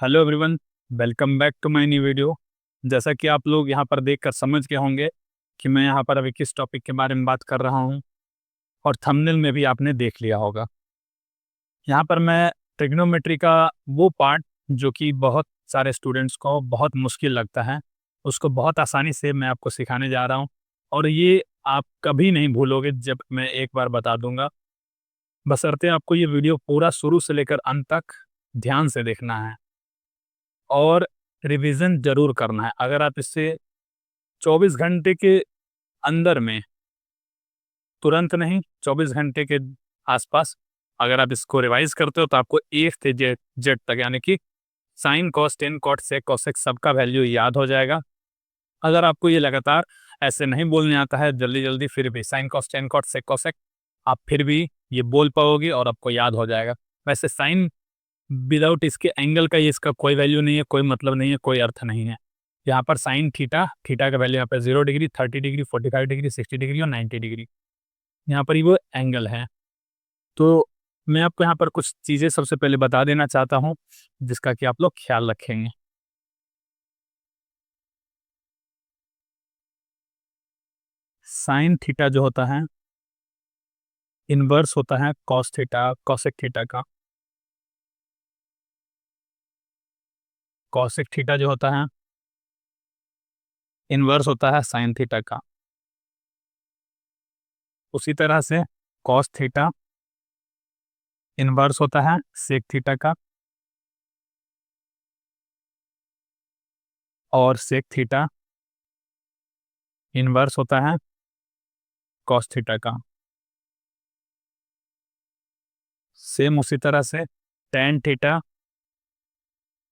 Hello everyone, welcome back to my new video. जैसा कि आप लोग यहाँ पर देखकर समझ गए होंगे कि मैं यहाँ पर अभी किस टॉपिक के बारे में बात कर रहा हूँ, और थंबनेल में भी आपने देख लिया होगा। यहाँ पर मैं ट्रिग्नोमेट्री का वो पार्ट जो कि बहुत सारे स्टूडेंट्स को बहुत मुश्किल लगता है, उसको बहुत आसानी से मैं आपको सिखाने जा रहा हूँ। और ये आप कभी नहीं भूलोगे जब मैं एक बार बता दूंगा। बशर्ते आपको ये वीडियो पूरा शुरू से लेकर अंत तक ध्यान से देखना है और रिवीजन ज़रूर करना है। अगर आप इससे 24 घंटे के अंदर में, तुरंत नहीं, 24 घंटे के आसपास अगर आप इसको रिवाइज़ करते हो तो आपको ए से जेड तक यानी कि साइन, कॉस, टेन, कॉट, सेक, कोसेक सबका वैल्यू याद हो जाएगा। अगर आपको ये लगातार ऐसे नहीं बोलने आता है जल्दी-जल्दी, फिर भी साइन, कॉस, टेन, कॉट, सेक, कोसेक आप फिर भी ये बोल पाओगे और आपको याद हो जाएगा। वैसे साइन विदाउट इसके एंगल का ये इसका कोई वैल्यू नहीं है, कोई मतलब नहीं है, कोई अर्थ नहीं है। यहाँ पर साइन थीटा, थीटा का वैल्यू यहाँ पे 0 डिग्री, 30 डिग्री, 45 डिग्री, 60 डिग्री और 90 डिग्री। यहाँ पर ये वो एंगल है। तो मैं आपको यहाँ पर कुछ चीज़ें सबसे पहले बता देना चाहता हूँ, जिसका कि आप लोग ख्याल रखेंगे। साइन थीटा जो होता है, इन्वर्स होता है कॉस थीटा, कॉसेक थीटा का। कॉसेक थीटा जो होता है, इन्वर्स होता है साइन थीटा का। उसी तरह से कॉस थीटा इन्वर्स होता है सेक थीटा का, और सेक थीटा इन्वर्स होता है कॉस थीटा का। सेम उसी तरह से टेन थीटा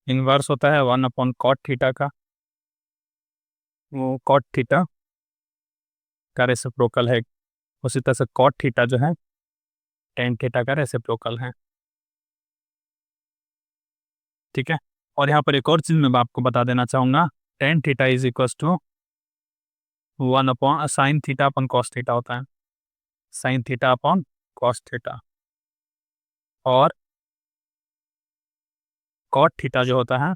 इन्वर्स होता है 1 अपॉन कॉट थीटा का। वो कॉट थीटा का रेसिप्रोकल है। उसी तरह से कॉट थीटा जो है टेन थीटा का रेसिप्रोकल है। ठीक है। और यहाँ पर एक और चीज़ मैं आपको बता देना चाहूँगा, tan theta is equal to 1 upon sine theta upon cos theta होता है। Sine theta upon cos theta. और कॉट थीटा जो होता है,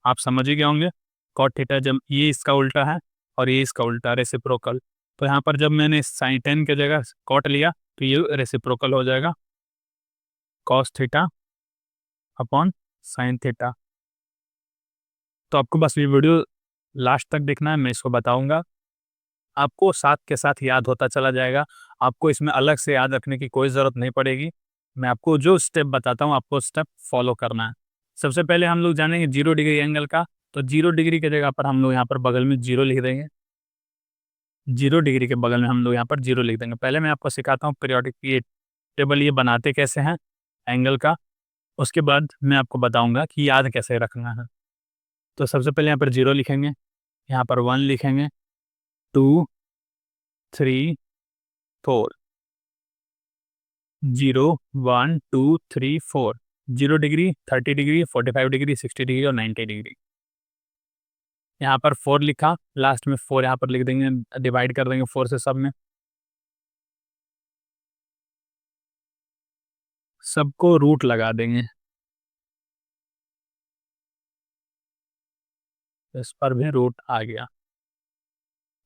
आप समझ ही गए होंगे। कॉट थीटा जब ये इसका उल्टा है और ये इसका उल्टा, रेसिप्रोकल। तो यहाँ पर जब मैंने साइन टेन के जगह कॉट लिया तो ये रेसिप्रोकल हो जाएगा cos theta upon sine theta. तो आपको बस ये वीडियो लास्ट तक देखना है, मैं इसको बताऊंगा, आपको साथ के साथ याद होता चला जाएगा। आपको इसमें अलग से याद रखने की कोई ज़रूरत नहीं पड़ेगी। मैं आपको जो स्टेप बताता हूँ आपको स्टेप फॉलो करना है। सबसे पहले हम लोग जानेंगे 0 डिग्री एंगल का। तो 0 डिग्री की जगह पर हम लोग यहाँ पर बगल में 0 लिख देंगे। 0 डिग्री के बगल में हम लोग यहाँ पर 0 लिख देंगे। पहले मैं आपको सिखाता हूँ पीरियोडिक ये टेबल ये बनाते कैसे हैं एंगल का। उसके बाद मैं आपको बताऊँगा कि याद कैसे रखना है। तो सबसे पहले यहाँ पर 0 लिखेंगे, यहाँ पर 1 लिखेंगे, 2, 3, 4। 0, 1, 2, 3, 4। 0 डिग्री, 30 डिग्री, 45 डिग्री, 60 डिग्री और 90 डिग्री। यहाँ पर 4 लिखा, लास्ट में 4 यहाँ पर लिख देंगे, डिवाइड कर देंगे 4 से सब में। सबको रूट लगा देंगे। इस पर भी रूट आ गया।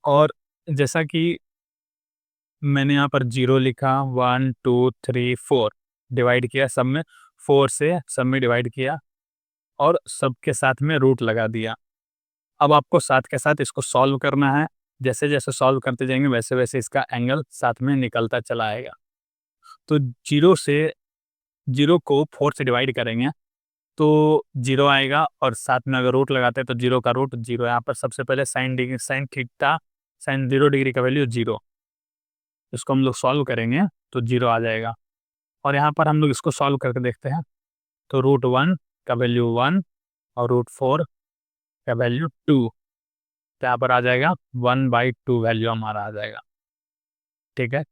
और जैसा कि मैंने यहाँ पर 0 लिखा, 1, 2, 3, 4 डिवाइड किया सब में, 4 से सब में डिवाइड किया और सबके साथ में रूट लगा दिया। अब आपको साथ के साथ इसको सॉल्व करना है। जैसे-जैसे सॉल्व करते जाएँगे वैसे-वैसे इसका एंगल साथ में निकलता चला आएगा। तो 0 को 4 से डिवाइड करेंगे तो 0 आएगा, और साथ में अगर रूट लगाते हैं तो 0 का रूट 0। यहाँ पर सबसे पहले साइन थीटा, साइन 0 डिग्री का वैल्यू 0। इसको हम लोग सॉल्व करेंगे तो 0 आ जाएगा। और यहाँ पर हम लोग इसको सॉल्व करके देखते हैं। तो √1 का वैल्यू 1 और √4 का वैल्यू 2। तो यहाँ पर आ जाएगा 1/2 वैल्यू हमारा आ जाएगा। ठीक है।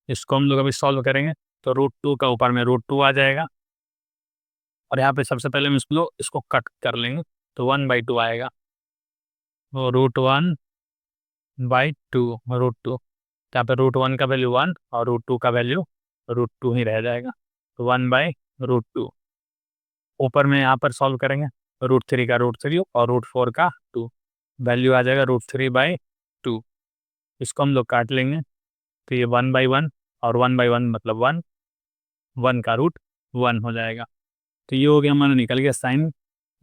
इसको हम लोग अभी सॉल्व करेंगे तो √2 का ऊपर में √2 आ जाएगा, और यहाँ पे सबसे पहले हम इसको कट कर लेंगे तो 1/2 आएगा। तो √1/2 √2, यहाँ पे √1 का वैल्यू 1 और √2 का वैल्यू √2 ही रह जाएगा। तो 1/√2 ऊपर में यहाँ पर सॉल्व करेंगे √3 का √3 और √4 का 2, वैल्यू आ जाएगा √3/2। इसको हम लोग काट लेंगे तो ये 1/1 और 1/1 मतलब 1, 1 का √1 हो जाएगा। तो ये हो गया हमारा, निकल गया sine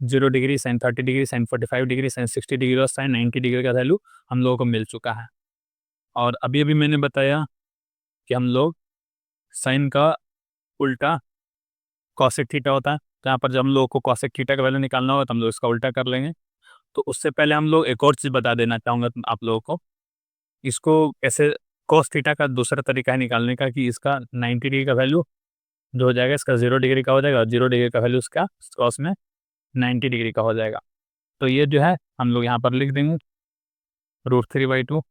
0 degree, sine 30 degree, sine 45 degree, sine 60 degree और साइन 90 डिग्री का वैल्यू हम लोगों को मिल चुका है। और अभी अभी मैंने बताया कि हम लोग साइन का उल्टा कॉसेक थीटा होता है, तो यहाँ पर जब हम लोग को कॉसेक थीटा का वैल्यू निकालना होगा तो हम लोग इसका उल्टा कर लेंगे। तो उससे पहले हम लोग एक और चीज़ बता देना चाहूँगा आप लोगों को, इसको कैसे कॉस थीटा का दूसरा तरीका है निकालने का कि इसका 90 डिग्री का वैल्यू जो हो जाएगा इसका 0 डिग्री का हो जाएगा और 0 डिग्री का वैल्यू इसका कॉस में 90 डिग्री का हो जाएगा। तो ये जो है हम लोग यहाँ पर लिख देंगे √3/2,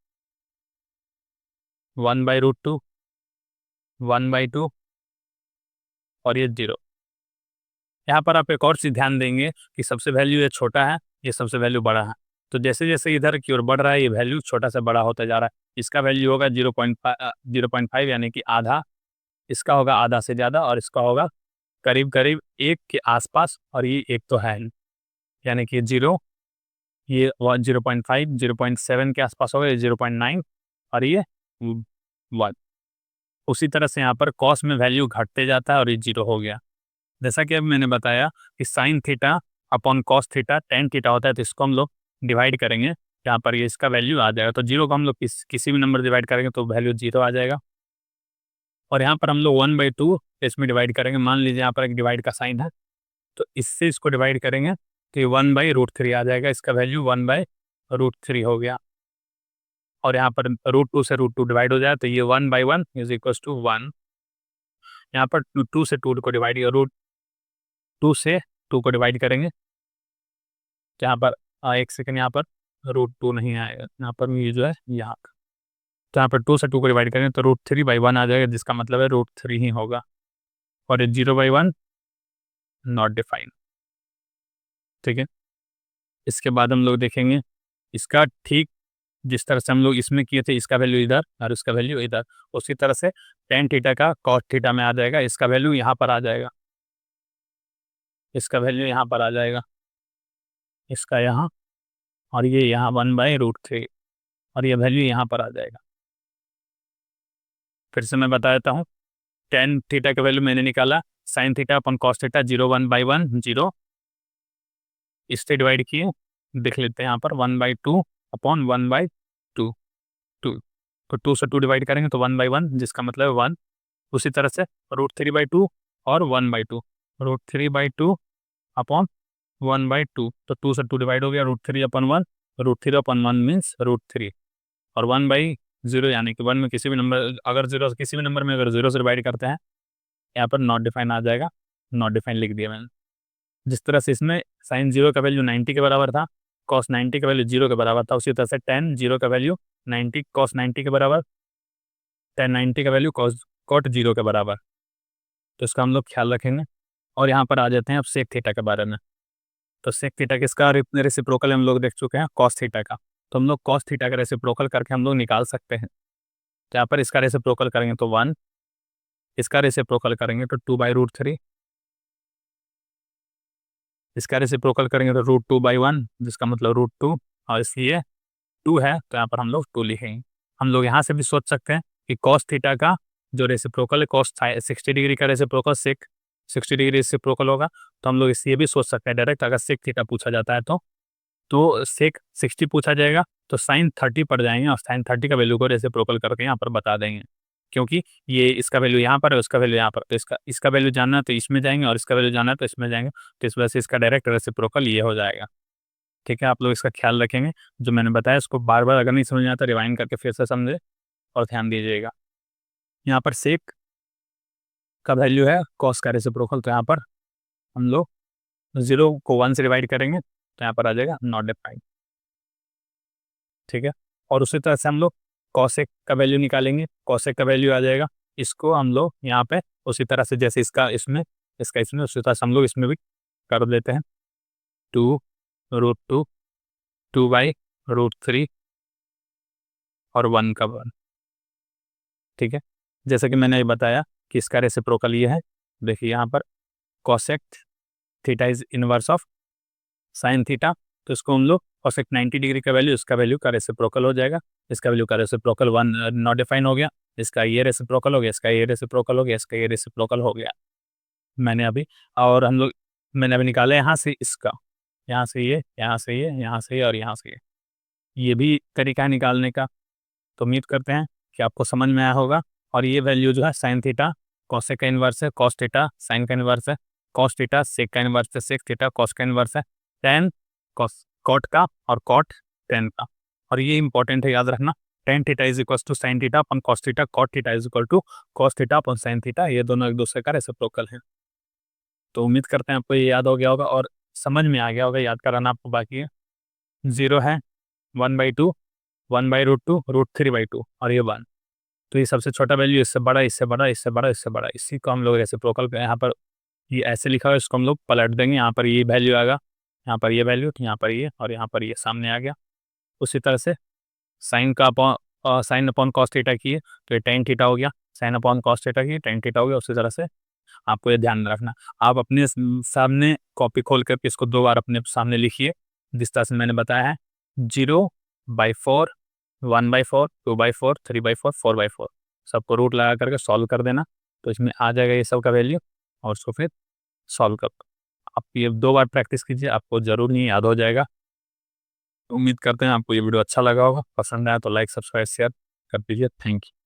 1/√2, 1/2 और ये 0। यहाँ पर आप एक और चीज़ ध्यान देंगे कि सबसे वैल्यू ये छोटा है, ये सबसे वैल्यू बड़ा है। तो जैसे जैसे इधर की ओर बढ़ रहा है ये वैल्यू छोटा से बड़ा होता जा रहा है। इसका वैल्यू होगा 0.5 यानी कि आधा, इसका होगा आधा से ज़्यादा और इसका होगा करीब करीब 1 के आसपास, और ये 1 तो है नहीं, यानी कि 0, ये 0.5, 0.7 के आसपास होगा, ये 0.9 और ये 1। उसी तरह से यहाँ पर कॉस में वैल्यू घटते जाता है और ये 0 हो गया। जैसा कि अभी मैंने बताया कि sign theta upon cos theta tan theta होता है, तो इसको हम लोग डिवाइड करेंगे, यहाँ पर ये इसका वैल्यू आ जाएगा। तो 0 को हम लोग किसी भी नंबर डिवाइड करेंगे तो वैल्यू 0 आ जाएगा। और यहाँ पर हम लोग 1/2 इसमें डिवाइड करेंगे। मान लीजिए यहाँ पर एक डिवाइड का साइन है, तो इससे इसको डिवाइड करेंगे तो ये 1/√3 आ जाएगा, इसका वैल्यू 1/√3 हो गया। और यहाँ पर √2 से √2 डिवाइड हो जाए तो ये 1/1 इज इक्वल्स टू 1। यहाँ पर 2 से 2 को डिवाइड, √2 से 2 को डिवाइड करेंगे तो यहाँ पर एक सेकंड, यहाँ पर √2 नहीं आएगा, यहाँ पर ये जो है यहाँ, तो यहाँ पर 2 से 2 को डिवाइड करेंगे तो √3/1 आ जाएगा, जिसका मतलब है √3 ही होगा। और ये 0/1 नॉट डिफाइंड। ठीक है, इसके बाद हम लोग देखेंगे इसका ठीक जिस तरह से हम लोग इसमें किए थे, इसका वैल्यू इधर और इसका वैल्यू इधर, उसी तरह से टेन थीटा का कॉस थीटा में आ जाएगा, इसका वैल्यू यहाँ पर आ जाएगा, इसका वैल्यू यहाँ पर आ जाएगा, इसका यहाँ, और ये यहाँ 1/√3 और ये वैल्यू यहाँ पर आ जाएगा। फिर से मैं बता देता हूँ, टेन थीटा का वैल्यू मैंने निकाला, sign theta upon cos theta 0, 1/1 0, इससे डिवाइड किए, देख लेते हैं यहाँ पर 1/2 अपॉन 1/2, 2, तो 2 से 2 डिवाइड करेंगे तो 1/1, जिसका मतलब 1। उसी तरह से √3/2 और 1/2, √3/2 अपॉन 1/2, तो 2 से 2 डिवाइड हो गया, √3 अपॉन 1, √3 अपॉन 1 मीन्स √3, और 1/0 यानी कि 1 में किसी भी नंबर, अगर 0 किसी भी नंबर में अगर 0 से डिवाइड करते हैं, यहाँ पर नॉट डिफाइन आ जाएगा, नॉट डिफाइन लिख दिया मैंने। जिस तरह से इसमें साइन 0 का वैल्यू 90 के बराबर था, कॉस 90 का वैल्यू 0 के बराबर था, उसी तरह से टेन 0 का वैल्यू 90 कॉस 90 के बराबर, टेन 90 का वैल्यू कॉट 0 के बराबर, तो इसका हम लोग ख्याल रखेंगे। और यहाँ पर आ जाते हैं अब सेक थीटा के बारे में। तो सेक थीटा किसका रेसिप्रोकल हम लोग देख चुके हैं, कॉस थीटा का। तो हम लोग कॉस थीटा का रेसिप्रोकल करके हम लोग निकाल सकते हैं। तो यहाँ पर इसका रेसिप्रोकल करेंगे तो 1, इसका रेसिप्रोकल करेंगे तो 2/√3, इसका रेसिप्रोकल करेंगे तो √2/1, जिसका मतलब √2, और इसलिए 2 है तो यहाँ पर हम लोग 2 लिखेंगे। हम लोग यहाँ से भी सोच सकते हैं कि कॉस थीटा का जो रेसिप्रोकल है, कॉस 60 डिग्री का रेसिप्रोकल सेक 60 डिग्री रेसिप्रोकल होगा, तो हम लोग इससे ये भी सोच सकते हैं डायरेक्ट, अगर सेक थीटा पूछा जाता है तो सेक 60 पूछा जाएगा तो साइन 30 पड़ जाएंगे, और साइन 30 का वैल्यू को रेसिप्रोकल करके यहाँ पर बता देंगे, क्योंकि ये इसका वैल्यू यहाँ पर है, उसका वैल्यू यहाँ पर, तो इसका वैल्यू जानना है तो इसमें जाएंगे, और इसका वैल्यू जानना है तो इसमें जाएंगे, तो इस वजह से इसका डायरेक्ट रेसिप्रोकल ये हो जाएगा। ठीक है, आप लोग इसका ख्याल रखेंगे, जो मैंने बताया इसको बार बार अगर नहीं समझ में आता रिवाइंड करके फिर से समझे और ध्यान दीजिएगा। यहाँ पर सेक का वैल्यू है कॉस का रेसिप्रोकल, तो यहाँ पर हम लोग 0 को 1 से डिवाइड करेंगे तो यहाँ पर आ जाएगा नॉट डिफाइंड। ठीक है, और उसी तरह से हम लोग कॉसेक का वैल्यू निकालेंगे, कॉसेक का वैल्यू आ जाएगा, इसको हम लोग यहाँ पे उसी तरह से जैसे इसका इसमें उसी तरह से हम लोग इसमें भी कर देते हैं, 2√2, 2/√3 और 1 का 1। ठीक है, जैसे कि मैंने ये बताया कि इसका रेसिप्रोकल ये है, देखिए यहाँ पर cosec theta is inverse of sine theta, तो इसको हम लोग cosec 90 डिग्री का वैल्यू, इसका वैल्यू का रेसिप्रोकल हो जाएगा, इसका वैल्यू का रेसिप्रोकल 1 नॉट डिफाइन हो गया, इसका ये रेसिप्रोकल हो गया, इसका ये रेसिप्रोकल हो गया, इसका ये रेसिप्रोकल हो गया। मैंने अभी और हम लोग मैंने अभी निकाला यहाँ से इसका, यहाँ से ये, यहाँ से ये, यहाँ से ये और यहाँ से ये भी तरीका है निकालने का। तो उम्मीद करते हैं कि आपको समझ में आया होगा। और ये वैल्यू जो है साइन थीटा कॉसेक का इन्वर्स है, कॉस थीटा साइन का इन्वर्स है, कॉस थीटा सेक का इन्वर्स है, सेक थीटा कॉस का इन्वर्स है, टेन कॉस कॉट का और कॉट टेन का। और ये इंपॉर्टेंट है, याद रखना, tan theta is equal to sine theta upon cos theta, cot theta is equal to cos theta upon sine theta, ये दोनों एक दूसरे का रेसिप्रोकल है। तो उम्मीद करते हैं आपको ये याद हो गया होगा और समझ में आ गया होगा, याद कराना आपको बाकी है। 0 है, 1/2, 1/√2, √3/2 और ये 1। तो ये सबसे छोटा वैल्यू, इससे बड़ा, इससे बड़ा, इससे बड़ा, इससे बड़ा, इसी को हम लोग रेसिप्रोकल पे यहाँ पर ये ऐसे लिखा हुआ है, इसको हम लोग पलट देंगे, यहाँ पर ये वैल्यू आएगा, यहाँ पर ये वैल्यू, यहाँ पर ये और यहाँ पर ये सामने आ गया। उसी तरह से साइन का upon sine upon cos theta की है तो ये टेन थीटा हो गया, साइन अपॉन कॉस थीटा की टेन थीटा हो गया। उसी तरह से आपको ये ध्यान रखना, आप अपने सामने कॉपी खोल करके इसको 2 बार अपने सामने लिखिए, जिस तरह से मैंने बताया है। 0/4, 1/4, 2/4, 3/4, 4/4 सबको रूट लगा करके सॉल्व कर देना, तो इसमें आ जाएगा ये सब का वैल्यू और उसको फिर सॉल्व कर। आप ये 2 बार प्रैक्टिस कीजिए, आपको ज़रूर नहीं याद हो जाएगा। उम्मीद करते हैं आपको ये वीडियो अच्छा लगा होगा, पसंद आया तो लाइक सब्सक्राइब शेयर कर दीजिए। Thank you.